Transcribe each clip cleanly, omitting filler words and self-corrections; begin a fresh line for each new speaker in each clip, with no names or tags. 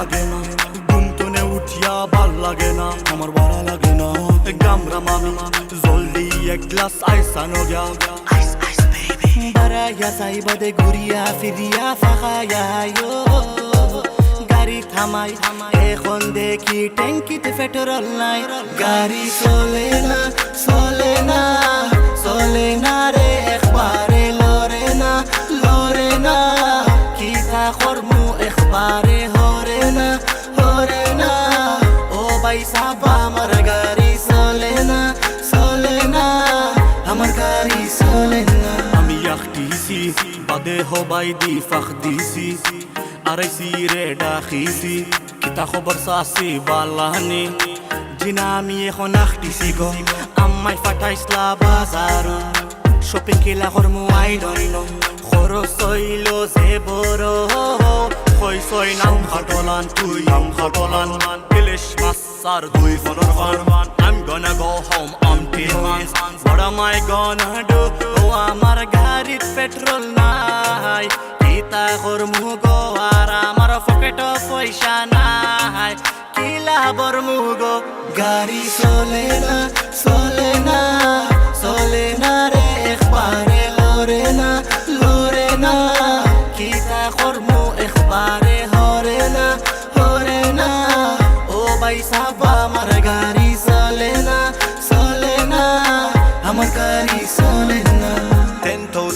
লাগে না ঘুম তুনে উঠিয়া ভাল লাগে না আমার ভালো লাগে না গামরা মামি জলদি এক গ্লাস আইস আনো গিয়া বারাইয়া সাইবাদে ঘুরিয়া ফিরিয়া ফাখায়া ইয়ো গাড়ি থামাই এখন দেখি ট্যাঙ্কিতে পেট্রোল নাই গাড়ি চলে না চলে না চলে না রে একবারে লরে না কিতা করমু একবারে হরে না ও ভাই সাবা আমার গাড়ি চলে না আমার গাড়ি চলে না আমি একটিছি বাদে হবাই দি ফাখ দিছি আরাইছি রে ডাকিছি কিতা খবর সাসি বালানি জিনা আমি এখন একটিছি গো আমায় ফাটাইছলা বাজার শপিং কিলা করমু আই ডোন্ট নো খরচ হইল যে বড় কইসই নাম খাটলান তুই নাম খাটলান ইলিশ মাছ আর দুই ফোনের Farman I'm gonna go home empty hands What am I gonna do? ও আমার গাড়ির পেট্রোল নাই কিতা করমু গো আর আমার পকেটে পয়সা নাই কিলা বরমু গো গাড়ি চলে না রে একবারে লরে না কিতা করমু একবারে হরে না ও ভাই সাবা আমার গাড়ি চলে না আমার গাড়ি চলে না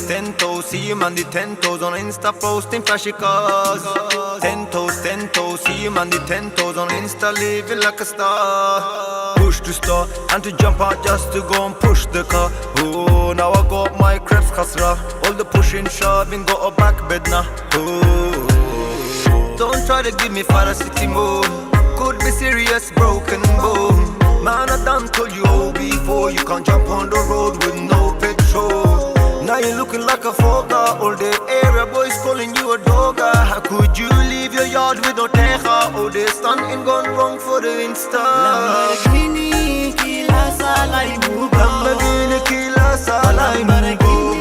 10 toes, see him on the 10 toes on Insta posting flashy cars 10 toes, see him on the 10 toes on Insta living like a star Push to start and to jump out just to go and push the car Oh, now I got my crepes khasra All the pushing, shoving, got a back bed now Oh, don't try to give me paracetamol Could be serious, broken bone Man, I done told you all before You can't jump on the road with no petrol Now you're looking like a fogger All the area boys calling you a dogger How could you leave your yard with no teja Oh, they stunting gone wrong for the Insta
Lamborghini kila salay mugo
Lamborghini kila salay mugo